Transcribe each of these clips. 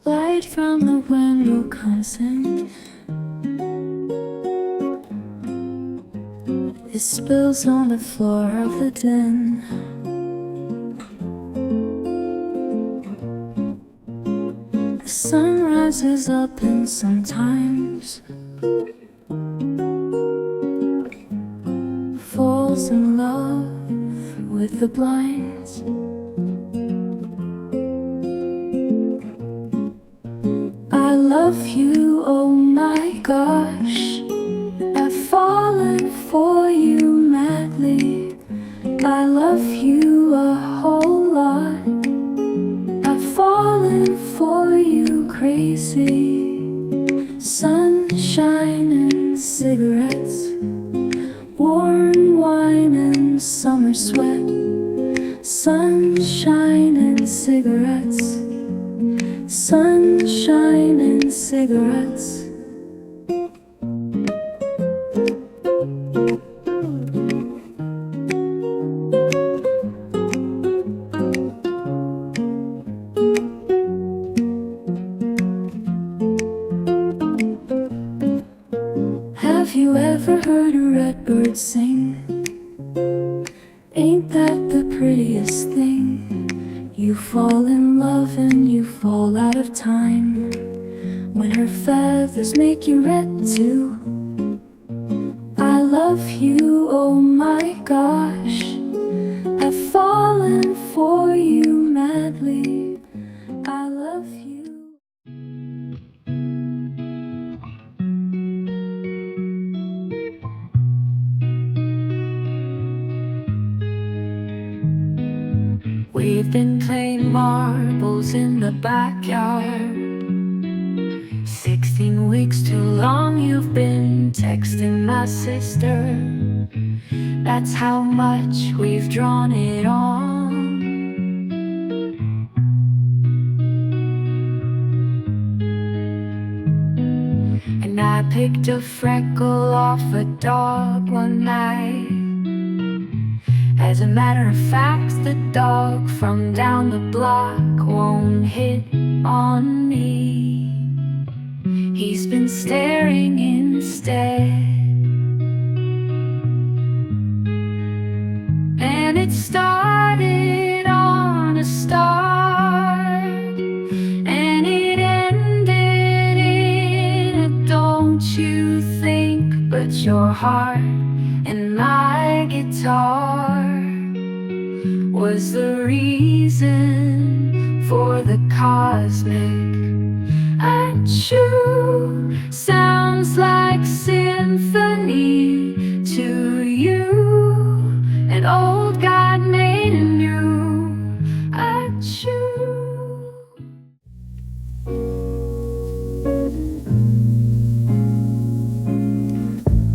Light from the window comes in. It spills on the floor of the den. The sun rises up and sometimes falls in love with the blinds. I love you, oh my gosh. I've fallen for you madly. I love you a whole lot. I've fallen for you crazy. Sunshine and cigarettes, warm wine and summer sweat. Sunshine and cigarettes, sunshine and cigarettes. Have you ever heard a redbird sing? Ain't that the prettiest thing? You fall in love and you fall out of time when her feathers make you red too. I love you, oh my gosh. I've fallen for you madly. I love you. We've been playing marbles in the backyard. 16 weeks too long you've been texting my sister. That's how much we've drawn it on. And I picked a freckle off a dog one night. As a matter of fact, the dog from down the block won't hit on me. He's been staring instead. And it started on a star, and it ended in a don't you think, but your heart and my guitar was the reason for the cosmic achoo. Sounds like symphony to you. An old God made a new achoo.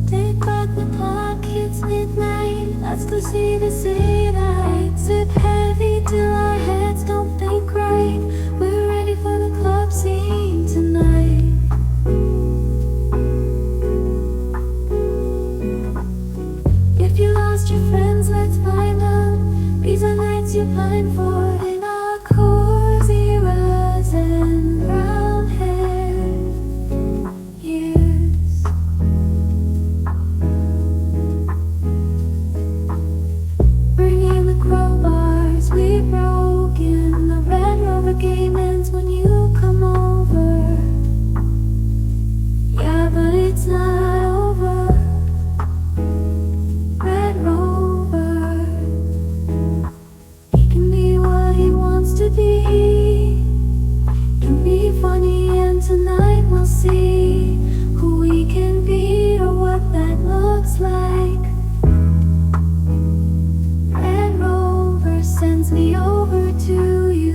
Take back the clock, it's midnight. Let's go see the city lights. Sip heavy till our heads don't think right. We're ready for the club scene tonight. If you lost your friends, let's find them. These are nights you pine for. In our cozy and brown hair years. Bringing the crowbars we broke in. The Red Rover game ends when you come over. Yeah, but it's not over. Red Rover, he can be what he wants to be. Can be funny, and tonight we'll see who we can be or what that looks like. Red Rover sends me over to you.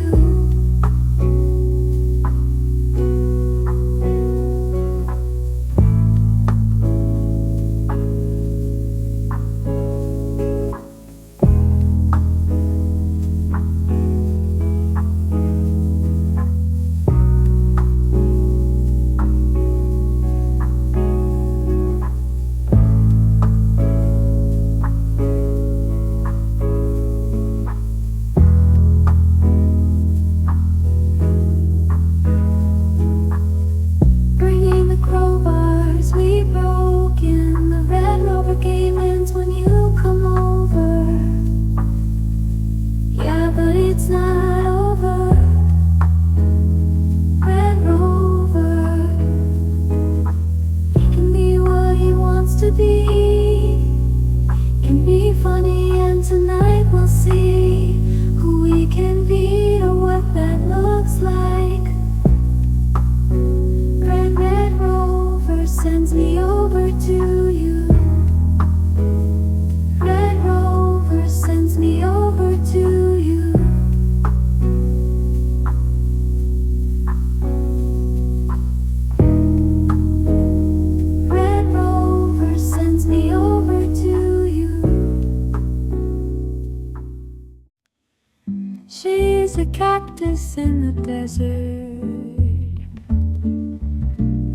She's a cactus in the desert.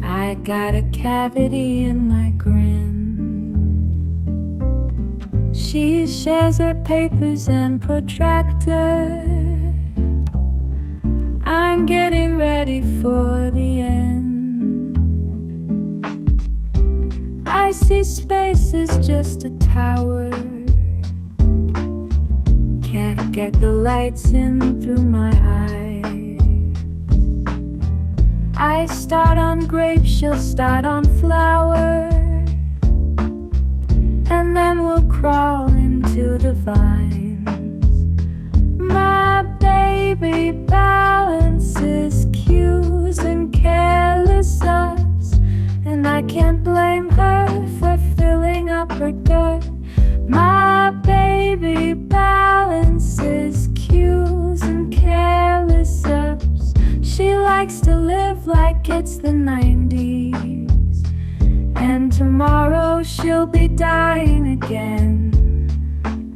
I got a cavity in my grin. She shares her papers and protractor. I'm getting ready for the end. I see space as just a tower. Can't get the lights in through my eyes. I start on grapes, she'll start on flower, and then we'll crawl into the vines. My baby balances cues and careless ups, and I can't blame her for filling up her gut. My baby balances cues and careless ups. She likes to live like it's the 90s, and tomorrow she'll be dying again.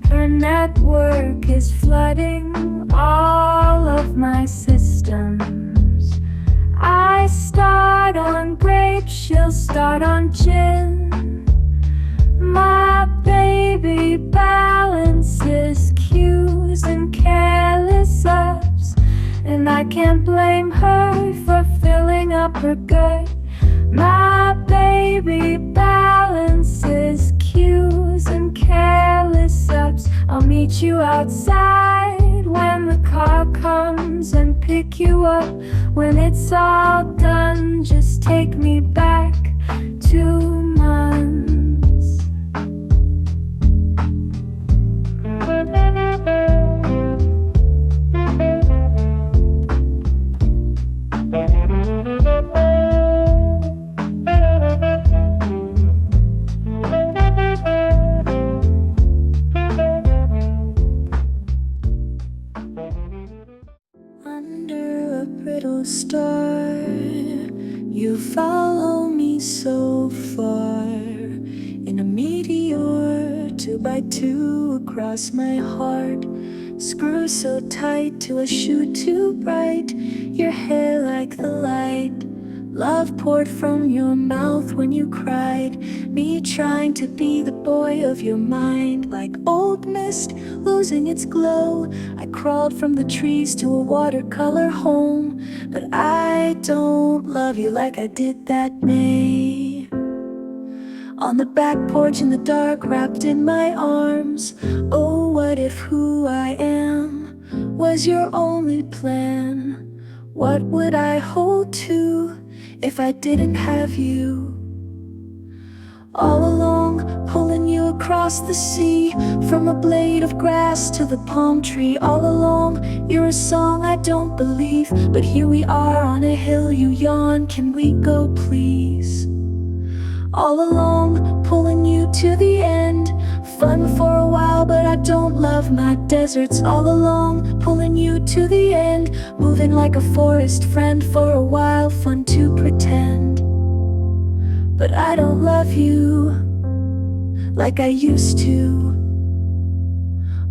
Her network is flooding all of my systems. I start on grapes, she'll start on gin. My baby balances cues and careless ups, and I can't blame her for filling up her gut. My baby balances cues and careless ups. I'll meet you outside when the car comes and pick you up. When it's all done, just take me back 2 months. Under a brittle star, you follow me so far. In a meteor, 2x2 across my heart. Screw so tight to a shoe too bright. Your hair like the light. Love poured from your mouth when you cried. Me trying to be the boy of your mind. Like old mist losing its glow, I crawled from the trees to a watercolor home. But I don't love you like I did that May. On the back porch in the dark, wrapped in my arms. Oh, what if who I am was your only plan? What would I hold to if I didn't have you? All along, pulling you across the sea, from a blade of grass to the palm tree. All along, you're a song I don't believe, but here we are on a hill, you yawn, can we go please? All along, pulling you to the end. Fun for a while, but I don't love my deserts. All along, pulling you to the end. Moving like a forest friend for a while, fun to pretend. But I don't love you like I used to.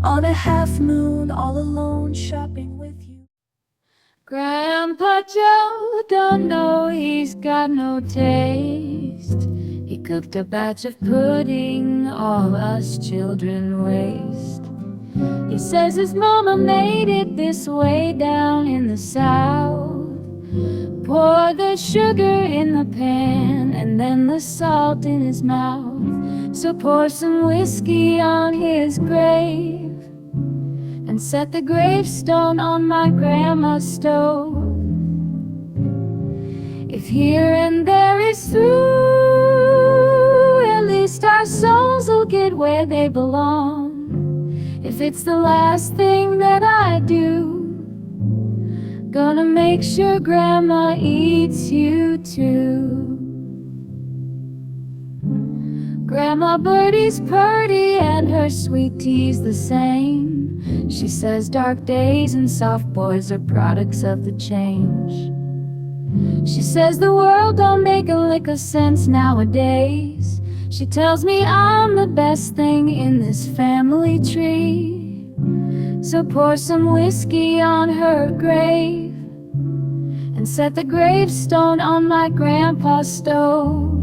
On a half moon, all alone, shopping with you. Grandpa Joe don't know he's got no taste. He cooked a batch of pudding all us children waste. He says his mama made it this way down in the south. Pour the sugar in the pan and then the salt in his mouth. So pour some whiskey on his grave and set the gravestone on my grandma's stove. If here and there is through, at least our souls will get where they belong. If it's the last thing that I do, gonna make sure Grandma eats you too. Grandma Birdie's purty and her sweet tea's the same. She says dark days and soft boys are products of the change. She says the world don't make a lick of sense nowadays. She tells me I'm the best thing in this family tree. So pour some whiskey on her grave and set the gravestone on my grandpa's stove.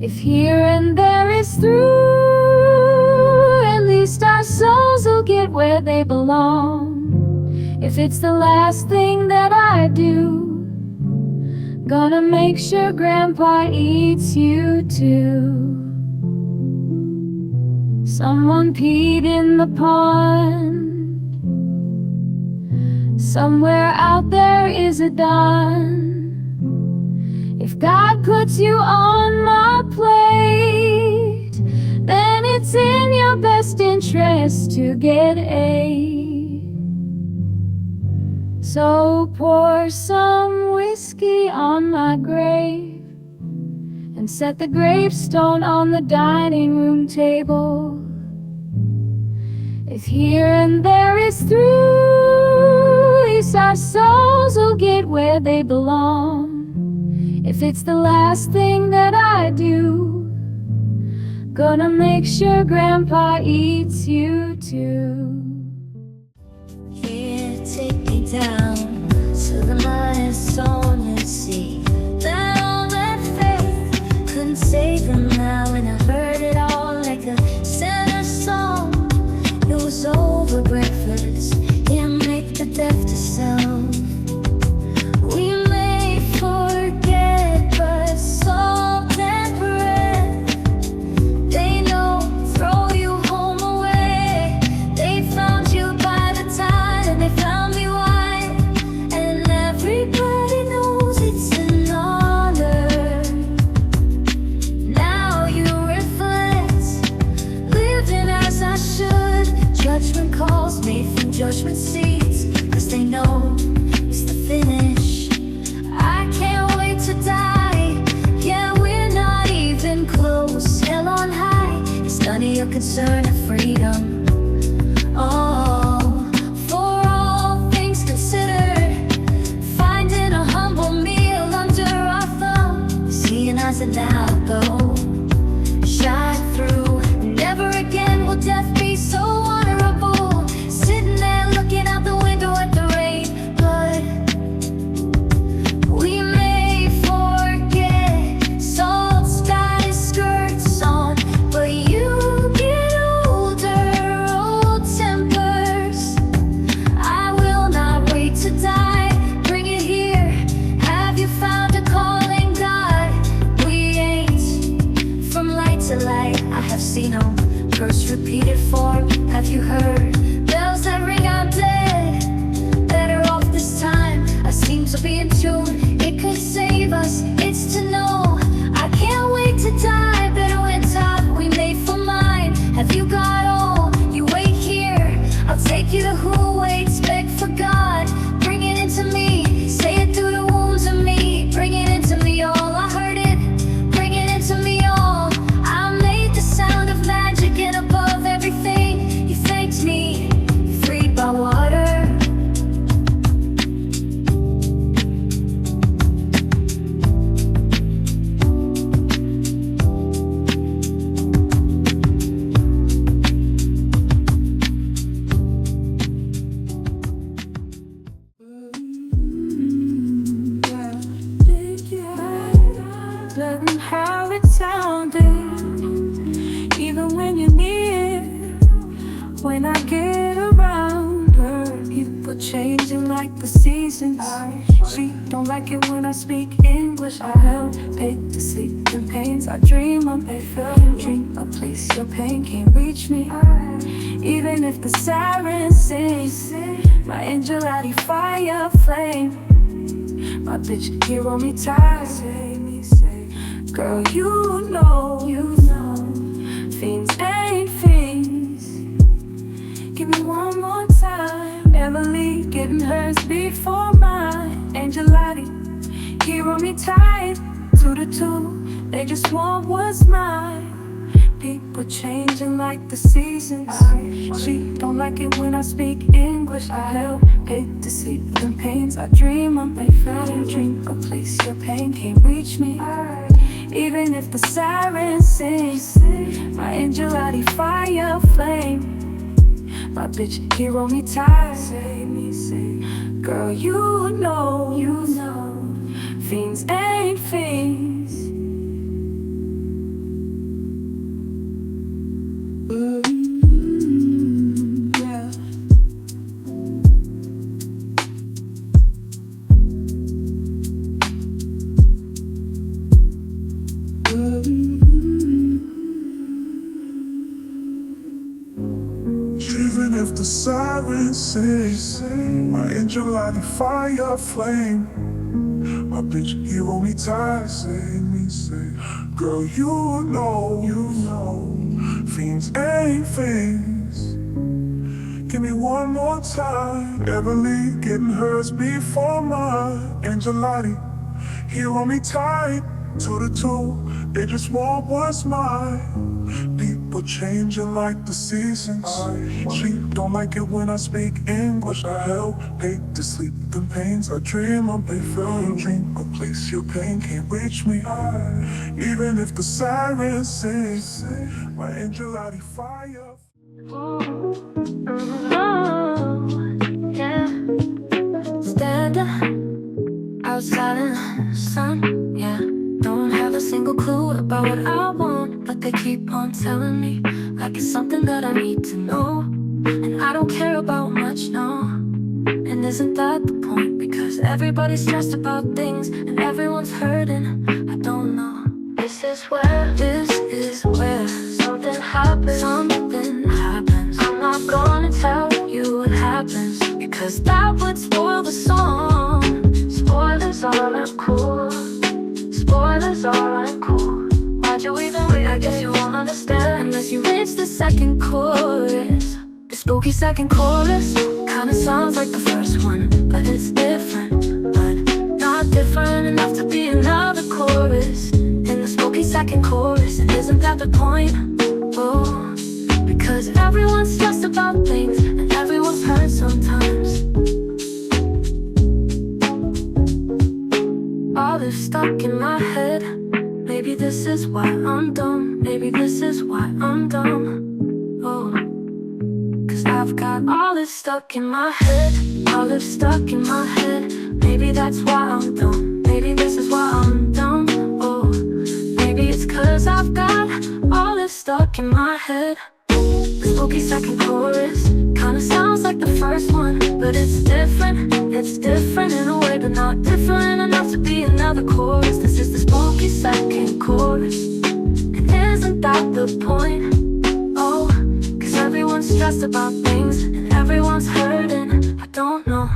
If here and there is through, at least our souls will get where they belong. If it's the last thing that I do, gonna make sure Grandpa eats you too. Someone peed in the pond. Somewhere out there is a dawn. If God puts you on my plate, then it's in your best interest to get aid. So pour some whiskey on my grave and set the gravestone on the dining room table. If here and there is through, at least our souls will get where they belong. If it's the last thing that I do, gonna make sure Grandpa eats you too. Here, take me down to the highest on the sea. That all that faith couldn't save them now, and I heard it all like a sinner song. It was over breakfast, yeah, make the death to self. We may forget, but salt and bread, they know, throw you home away. They found you by the tide, and they found me wide, and everybody knows it's an honor. Now you reflect, living as I should. Judgment calls me from judgment seats, 'cause they know it's the finish. I can't wait to die, yeah, we're not even close. Hell on high, it's none of your concern of freedom. Oh, for all things considered, finding a humble meal under our thumb, seeing us and now go, shine through. Never again will death be so honorable, sitting there looking out the window at the rain. But we may forget, salt's got his skirts on, but you get older, old tempers. I will not wait to die, bring it here. Have you found a calling, God? We ain't from light to light. I have seen them, curse repeated form. Have you heard bells that ring out dead? Better off this time, I seem to be in tune. It could save us, it's to know I can't wait to die. Better when top we made for mine. Have you got all? You wait here, I'll take you to who waits. Beg for God, bring it into me. Say it through the wounds of me. Bring it into me all. I heard it, bring it into me all. I made the sound of magic, and above everything you thanked me, freed by water. Loving how it sounded, even when you're near. When I get around her, people changing like the seasons. She don't like it when I speak English. I help pay to sleep in pains. I dream of a film, dream a place your pain can't reach me. Even if the siren sings, my angel out of fire flame. My bitch here on me tired. Girl, you know, fiends ain't fiends. Give me one more time. Emily getting hers before mine. Angelati, here on me tight. 2 to 2, they just want what's mine. People changing like the seasons. She don't like it when I speak English. I help pick to sleep in pains. I dream of my friend, dream a place your pain can't reach me. Even if the siren sings, my angel out of fire flame. My bitch, he roll me tight. Say me, say, girl, you know, fiends ain't fiends. Yeah. Even if the sirens sing, my angel light a fire flame. My bitch, he roll me tight, say me, say, girl, you know, fiends ain't fiends. Give me one more time, Everly getting hers before mine. Angelati, he roll me tight, 2 to 2, they just want what's mine. People changing like the seasons. Sleep, don't like it when I speak English. I help hate to sleep the pains. I dream of a fairy dream, a place your pain can't reach me. Even if the sirens sing, my angel out of fire. Oh, yeah. Stand outside in the sun, yeah. Don't have a single clue about what I want, but they keep on telling me like it's something that I need to know. And I don't care about much, no. And isn't that the point? Because everybody's stressed about things and everyone's hurting. I don't know. This is where something happens. I'm not gonna tell you what happens, because that would spoil the song. Spoilers aren't cool. Spoilers aren't cool. Why'd you even wait? I guess you won't understand unless you reach the second chorus. The spooky second chorus kinda sounds like the first one, but it's different, but not different enough to be another chorus. In the spooky second chorus, and isn't that the point? Oh, because everyone's stressed about things and everyone's hurt sometimes. All is stuck in my head. Maybe this is why I'm dumb. Maybe this is why I'm dumb. Oh, cause I've got all this stuck in my head. All this stuck in my head. Maybe that's why I'm dumb. Maybe this is why I'm dumb. Oh, maybe it's cause I've got all this stuck in my head. The spooky second chorus kinda sounds like the first one, but it's different. It's different in a way, but not different enough to be another chorus. This is the spooky second chorus, and isn't that the point? Oh, cause everyone's stressed about things and everyone's hurting. I don't know.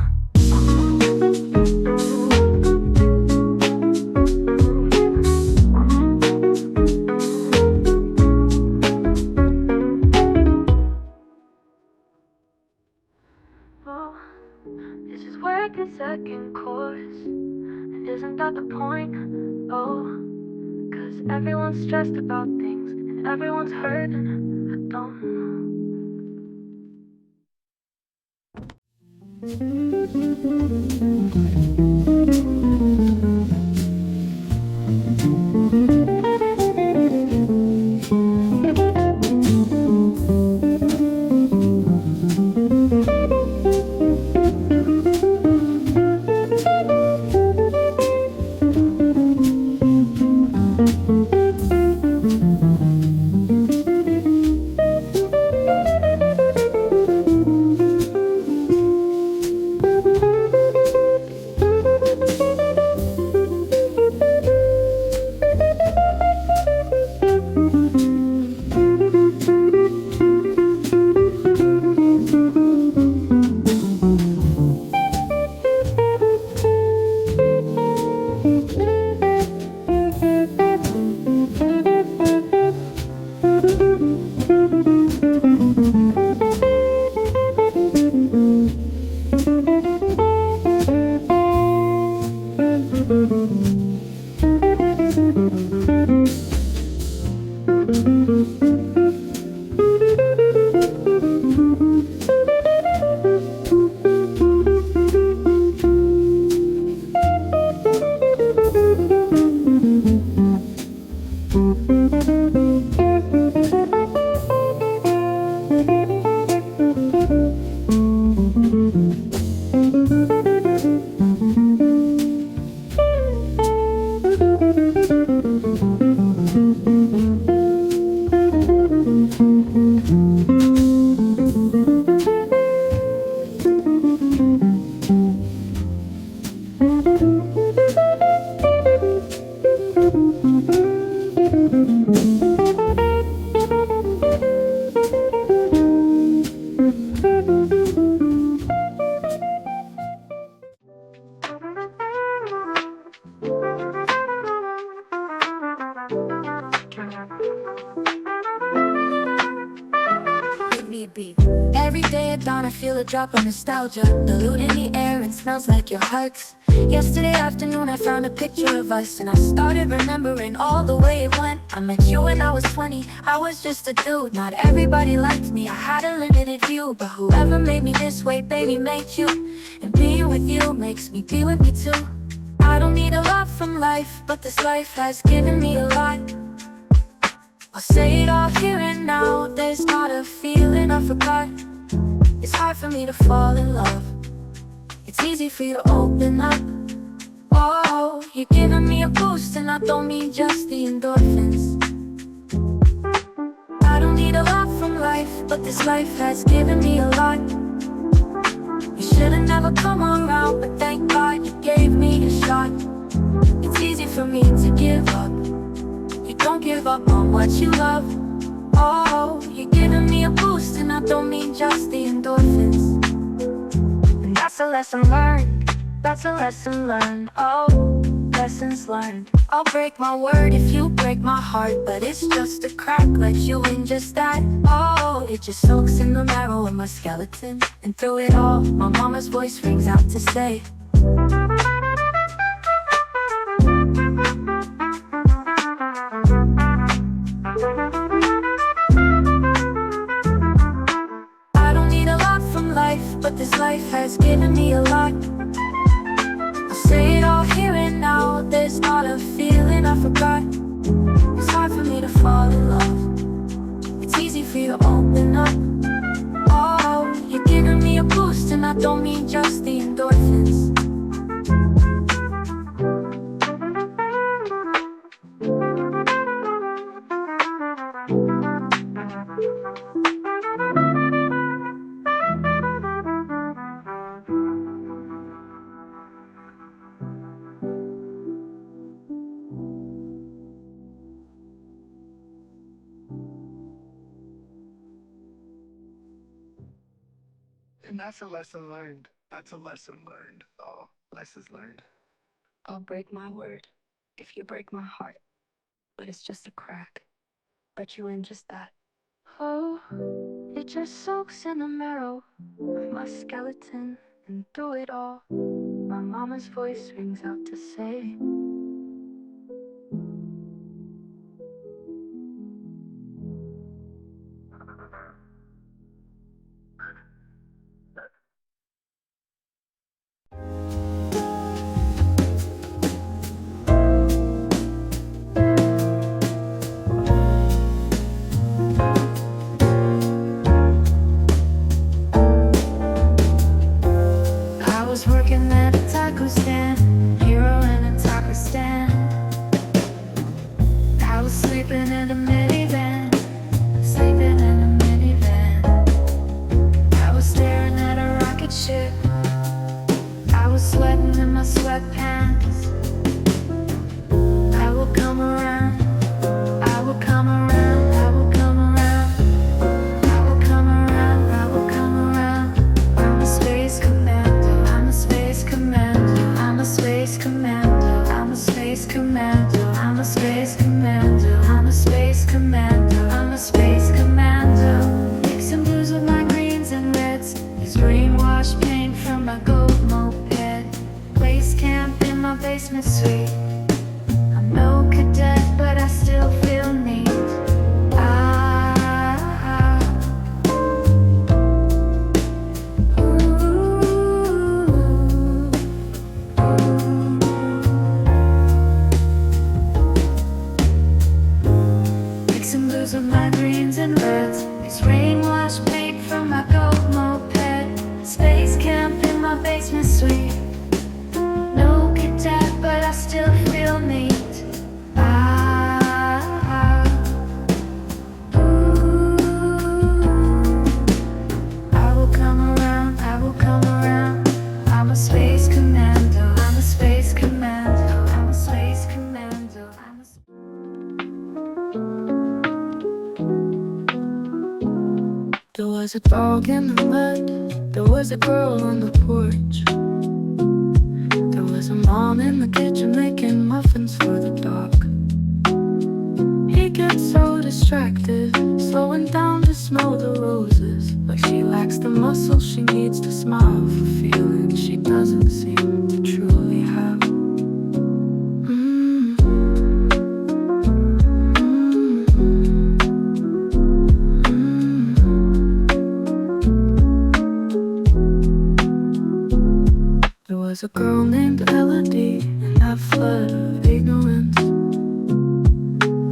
This is where the second chorus, and isn't that the point? Oh, cause everyone's stressed about things and everyone's hurting. I don't Every day at dawn I feel a drop of nostalgia, the loot in the air and smells like your hugs. Yesterday afternoon I found a picture of us and I started remembering all the way it went. I met you when I was 20, I was just a dude. Not everybody liked me, I had a limited view, but whoever made me this way, baby, made you. And being with you makes me be with me too. I don't need a lot from life, but this life has given me a lot. I'll say it all here and now, there's not a feeling I forgot. It's hard for me to fall in love, it's easy for you to open up. Oh, you're giving me a boost and I don't mean just the endorphins. I don't need a lot from life, but this life has given me a lot. You should've never come around, but thank God you gave me a shot. It's easy for me to give up, you don't give up on what you love. Oh, you're giving me a boost and I don't mean just the endorphins. And that's a lesson learned, that's a lesson learned. Oh, lessons learned. I'll break my word if you break my heart, but it's just a crack, let you in just that. Oh, it just soaks in the marrow of my skeleton. And through it all, my mama's voice rings out to say, but this life has given me a lot. I'll say it all here and now, there's not a feeling I forgot. It's hard for me to fall in love, it's easy for you to open up. Oh, you're giving me a boost and I don't mean just the endorphins. And that's a lesson learned. That's a lesson learned. Oh, lessons learned. I'll break my word if you break my heart, but it's just a crack, let you in just that. Oh, it just soaks in the marrow of my skeleton. And through it all, my mama's voice rings out to say, I was working at a taco stand, hero in a taco stand. a dog in the mud, there was a girl on the porch. There was a mom in the kitchen making muffins for the dog. He gets so distracted, slowing down to smell the roses, like she lacks the muscle she needs to smile for feelings she doesn't seem to truly have. There was a girl named Melody in that flood of ignorance.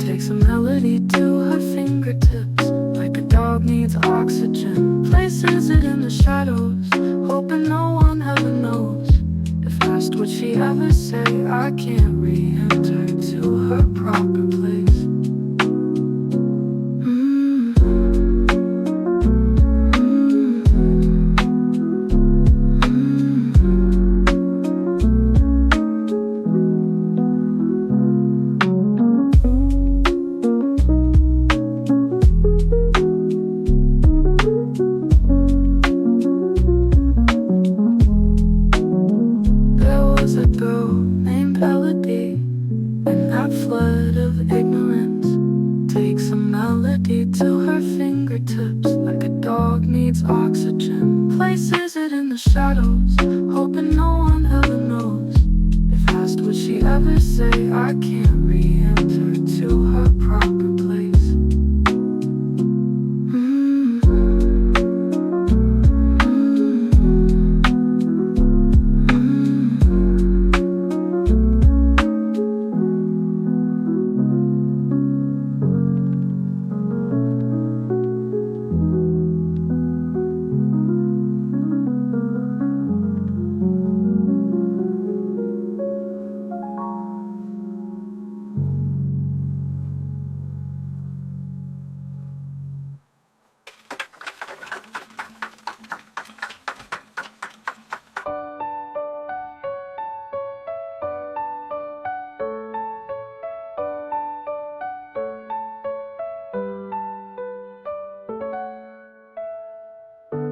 Takes a melody to her fingertips, like a dog needs oxygen. Places it in the shadows, hoping no one ever knows. If asked would she ever say, I can't re-enter to her proper place.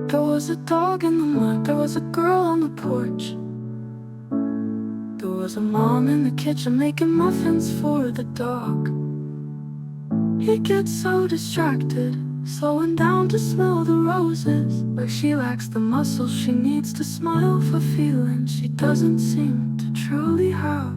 There was a dog in the mud, there was a girl on the porch. There was a mom in the kitchen making muffins for the dog. He gets so distracted, slowing down to smell the roses, like she lacks the muscle she needs to smile for feelings she doesn't seem to truly have.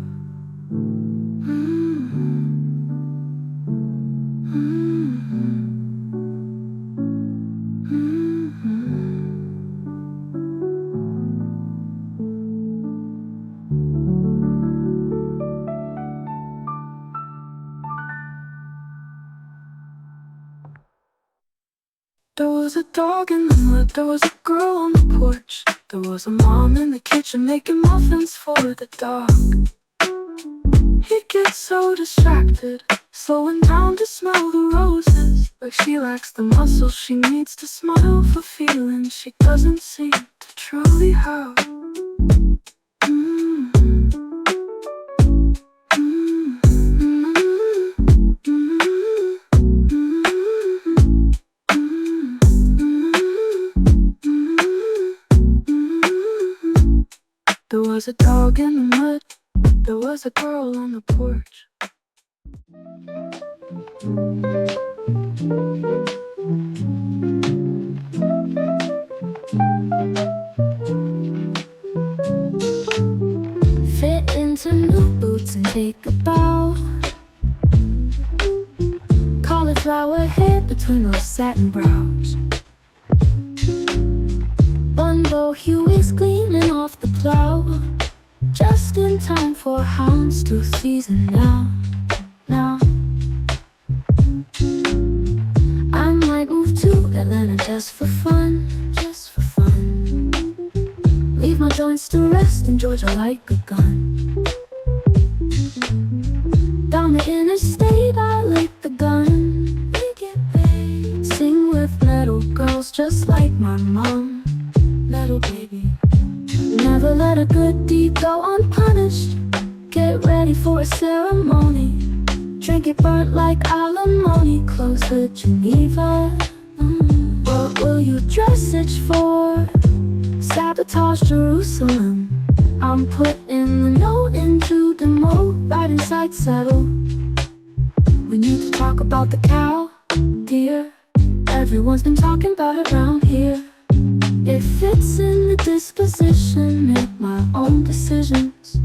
There was a dog in the mud, there was a girl on the porch. There was a mom in the kitchen making muffins for the dog. He gets so distracted, slowing down to smell the roses, like she lacks the muscle she needs to smile for feelings she doesn't seem to truly have. There was a dog in the mud, there was a girl on the porch. Fit into new boots and take a bow. Cauliflower head between those satin brows. Bundle Huey's gleaming off the plow, just in time for houndstooth season now. I might move to Atlanta just for fun. Leave my joints to rest in Georgia like a gun. Down the interstate I lick the gun. We get paid. Sing with metal girls just like my mom. Metal baby. Never let a good deed go unpunished. Get ready for a ceremony. Drink it burnt like alimony. Close to Geneva. Well, What will you dressage for? Sabotage Jerusalem. I'm putting the note into the mode, right inside settle. We need to talk about the cow, dear. Everyone's been talking about it around here. It fits in the disposition, make my own decisions.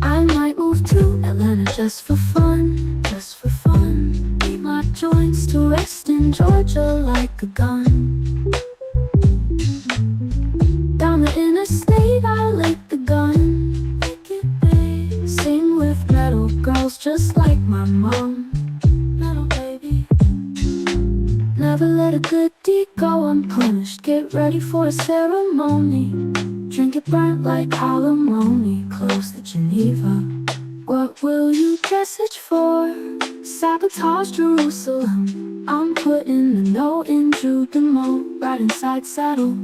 I might move to Atlanta just for fun, just for fun. Leave my joints to rest in Georgia like a gun. Down the interstate, I'll lick the gun. Make it big. Sing with metal girls just like my mom. Metal baby. Never let a good deed go unpunished. Get ready for a ceremony. Drink it burnt like alimony. Close to Geneva. What will you dressage for? Sabotage Jerusalem. I'm putting the note in Judah, right inside saddle.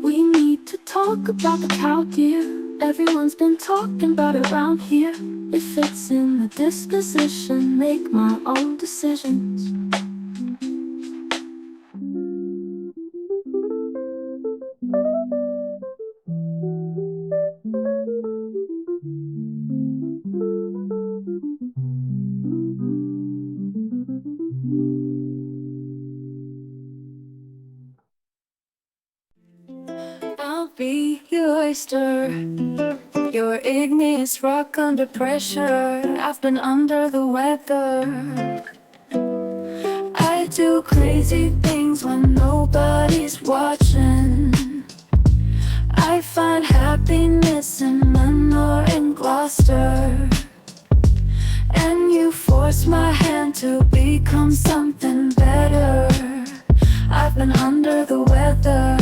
We need to talk about the cow, dear. Everyone's been talking about it around here. It fits in the disposition, make my own decisions. I'll be your oyster, your igneous rock under pressure. I've been under the weather. I do crazy things when nobody's watching. I find happiness in Manure in Gloucester. And you force my hand to become something better. I've been under the weather,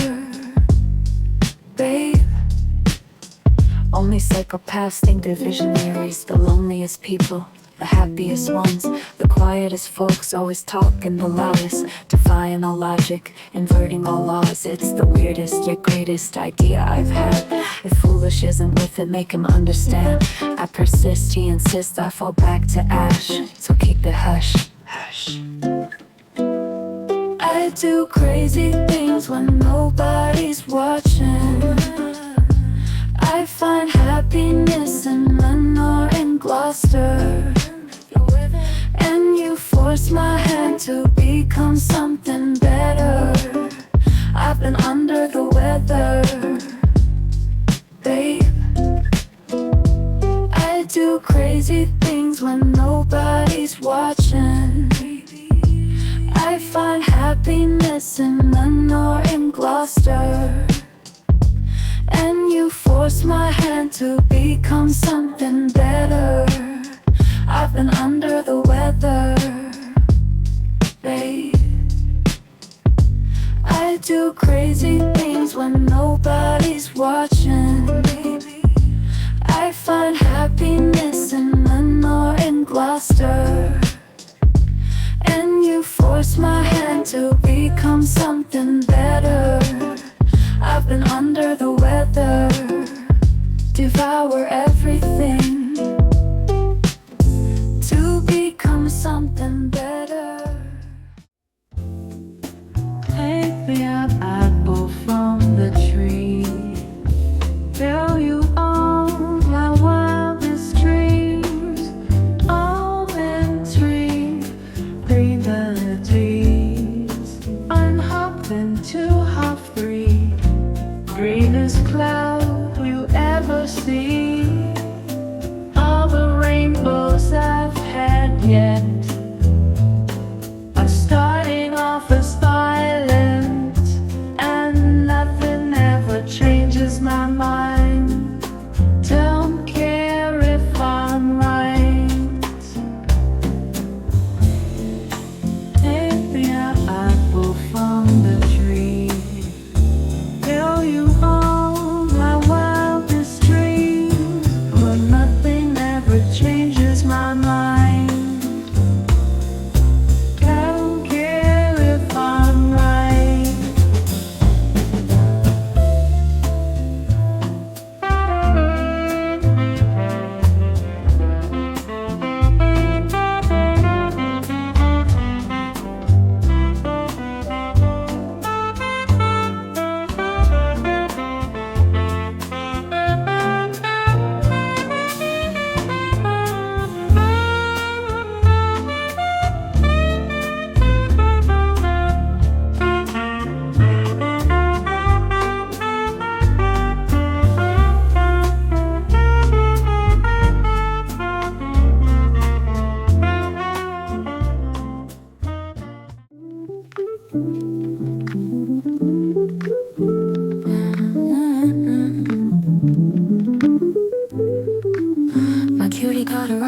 babe. Only psychopaths think they're visionaries. The loneliest people, the happiest ones. The quietest folks always talking the loudest, defying all logic, inverting all laws. It's the weirdest yet greatest idea I've had. If foolish isn't with it, make him understand. I persist, he insists, I fall back to ash. So keep it hush, hush. I do crazy things when nobody's watching. I find happiness in Manure in Gloucester. And you force my hand to become something better. I've been under the weather, babe. I do crazy things when nobody's watching. I find happiness in Manure in Gloucester. And you force my hand to become something better. I've been under the weather, babe. I do crazy things when nobody's watching, baby. I find happiness in Manure in Gloucester. And you force my hand to become something better. I've been under the weather, devour everything to become something better. Take me an apple from the tree, fill you all my wildest dreams. Almond tree, breathe melodies, unhopping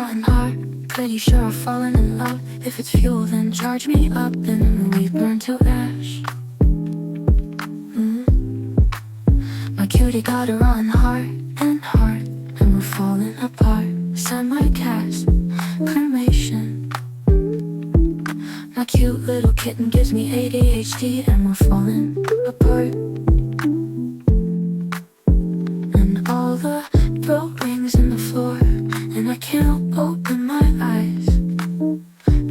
rotten heart. Pretty sure I've fallen in love. If it's fuel, then charge me up and we burn to ash. My cutie got a rotten heart, and we're falling apart. Semi-cast, cremation. My cute little kitten gives me ADHD, and we're falling apart. And all the bell rings in the floor, and I can't open my eyes.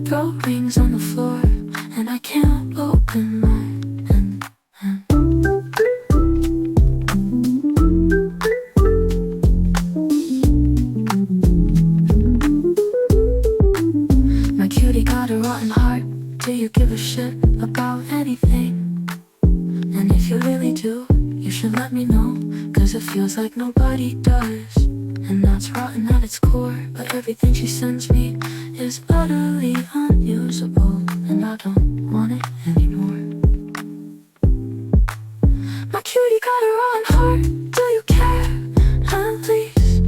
Bell rings on the floor, and I can't open my eyes. Do you give a shit about anything? And if you really do, you should let me know, cause it feels like nobody does. And that's rotten at its core, but everything she sends me is utterly unusable, and I don't want it anymore. My cutie got a rotten heart, do you care? At least.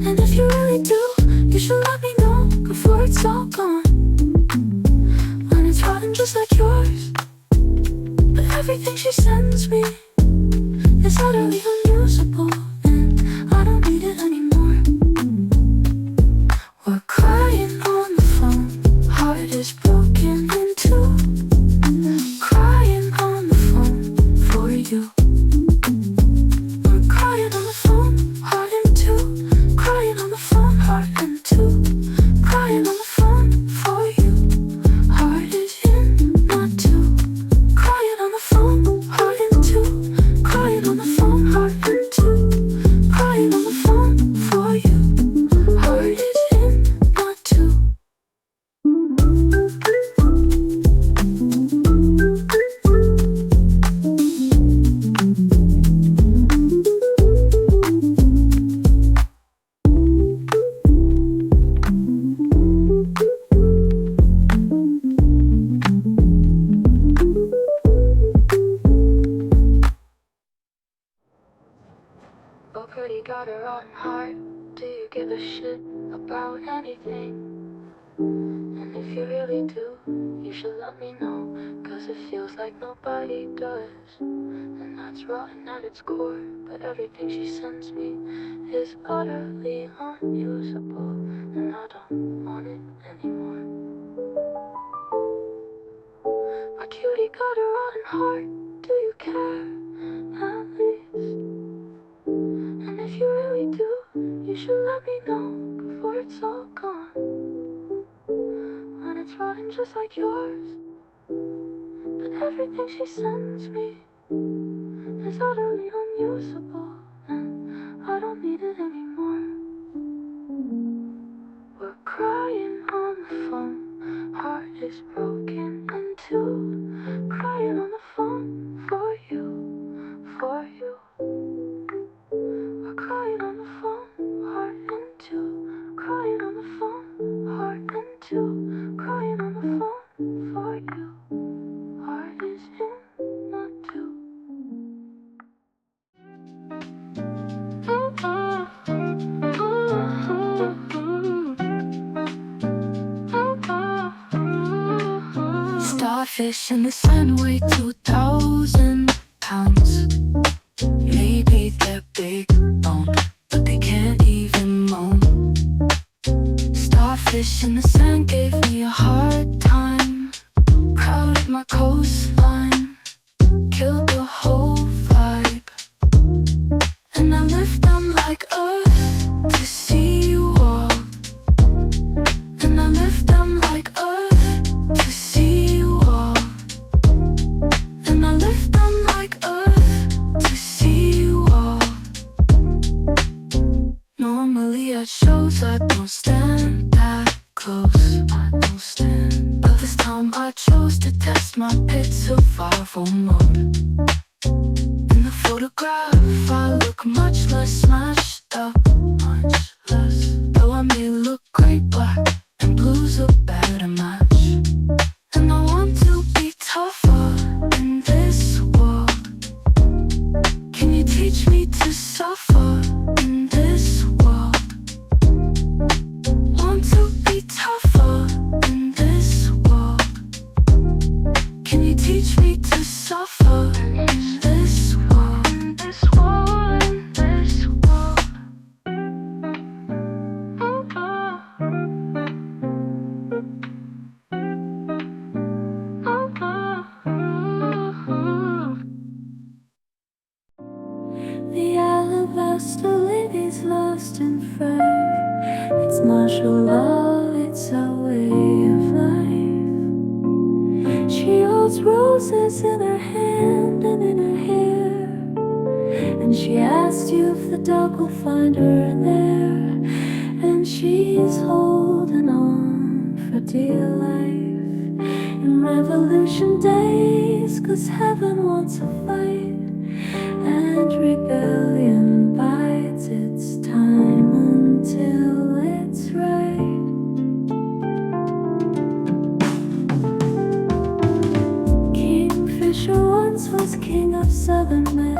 And if you really do, you should let me know before it's all gone. Just like yours, but everything she sends me is utterly unusable, and I don't need it anymore. We're crying on the phone, heart is broken in two. Crying on the phone for you. We're crying on the phone, heart in two. Crying on the phone, heart in two. Crying on the phone for you. Heart is got a rotten heart. Do you give a shit about anything? And if you really do, you should let me know, cause it feels like nobody does. And that's rotten at its core, but everything she sends me is utterly unusable, and I don't want it anymore. My cutie got a rotten heart, do you care? At least. And if you really do, you should let me know before it's all gone. When it's rotten just like yours, but everything she sends me is utterly unusable, and I don't need it anymore. We're crying on the phone, heart is broken in two. Crying on the phone for you, for you. We're crying on the phone, heart in two. Crying on the phone, heart in two. Crying on the phone for you. Heart is in the two. Starfish in the sun weigh 2,000 pounds. Maybe they're big boned, but they can't even moan. Starfish in the sand gave me a hard time. Proud of my coastline, killed the whole vibe. And I lift them like earth to see you all. And I lift them like earth to see you all. And I lift them like earth to see you all. Normally at shows I don't stand that close, I don't stand. But this time I chose to test my pit survival mode. In the photograph I look much less smashed up, much less. Though I may look great, black and blue's a better match. And I want to be tougher in this world. Can you teach me to suffer in this world? Alabaster Lady's lost in fright. It's martial law, it's a way of life. She holds roses in her hand and in her hair, and she asked you if the dog will find her there. And she's holding on for dear life in revolution days, 'cause heaven wants a fight, and rebellion bides its time until it's right. Kingfisher once was king of southern men,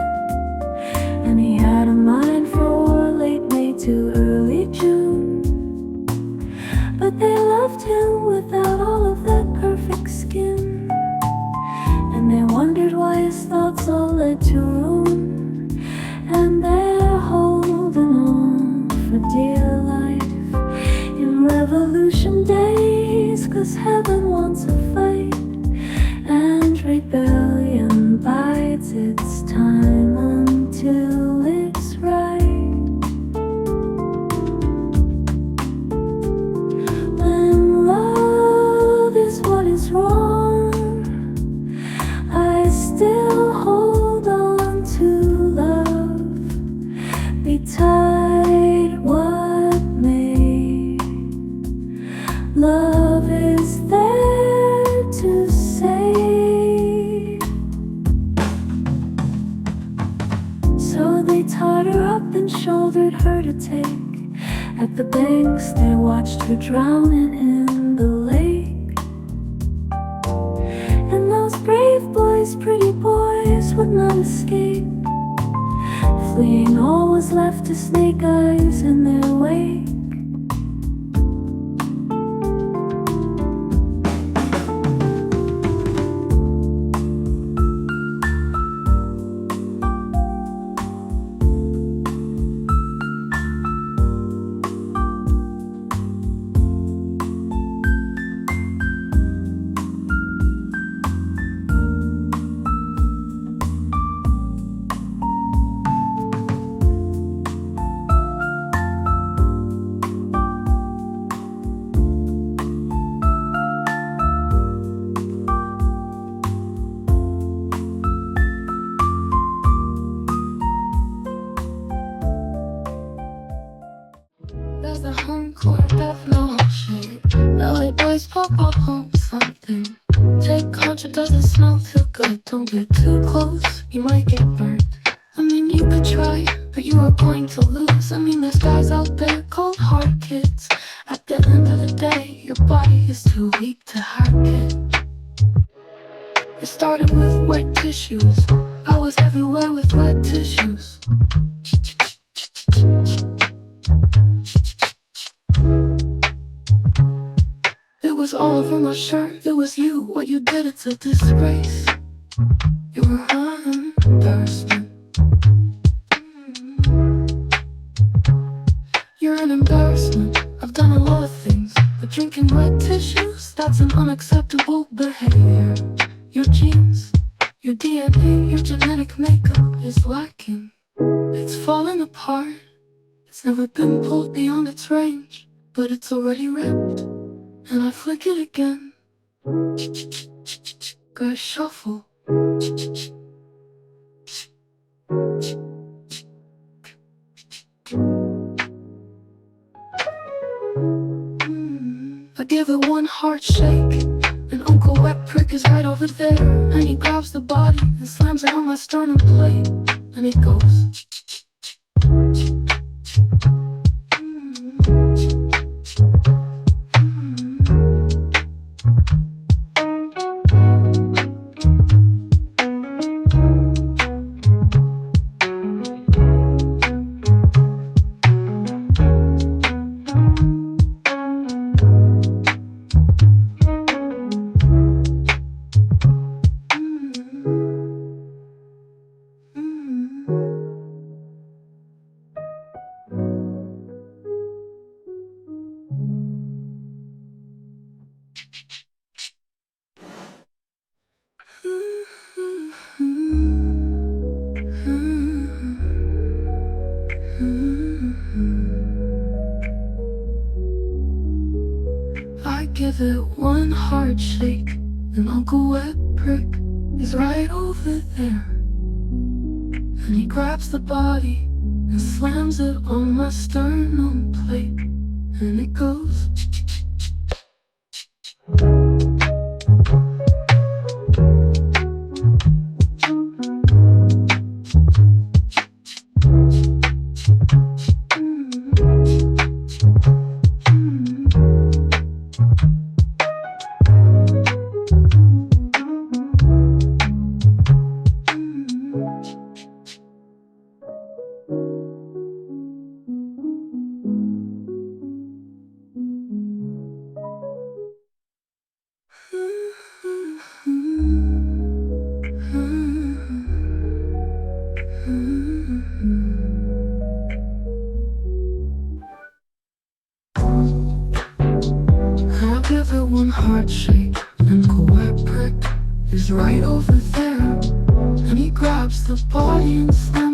and he had a mind for late May to early June. But they loved him without all of that perfect skin, and they wondered why his thoughts all led to ruin. And they're holding on for dear life in revolution days, 'cause heaven wants a fight, and rebellion bides its time until it's right. When love is what is wrong, I still hold on to love. Betide what may, love is there to save. So they tied her up and shouldered her to take. At the banks they watched her drowning in the lake, and those brave boys, pretty boys, would not escape, fleeing all was left to snake eyes in their wake. There's a home court, that's no shade. LA boys pop up home something. Take contra, doesn't smell too good. Don't get too close, you might get burnt. I mean, you could try, but you are going to lose. I mean, there's guys out there, cold hard kids. At the end of the day, your body is too weak to hack it. It started with wet tissues. I was everywhere with wet tissues. It was all over my shirt, it was you, what you did, it's a disgrace. You were an embarrassment. You're an embarrassment. I've done a lot of things, but drinking wet tissues, that's an unacceptable behavior. Your genes, your DNA, your genetic makeup is lacking. It's falling apart. It's never been pulled beyond its range, but it's already ripped. And I flick it again. Gotta shuffle. I give it one hard shake, and Uncle Wet Prick is right over there. And he grabs the body and slams it on my sternum plate. And it goes. I give it one hard shake, and Uncle Wet Brick is right over there. And he grabs the body and slams it on my sternum plate, and it goes. I'll give it one hard shake, and Uncle Wet Brick is right over there. And he grabs the body and slams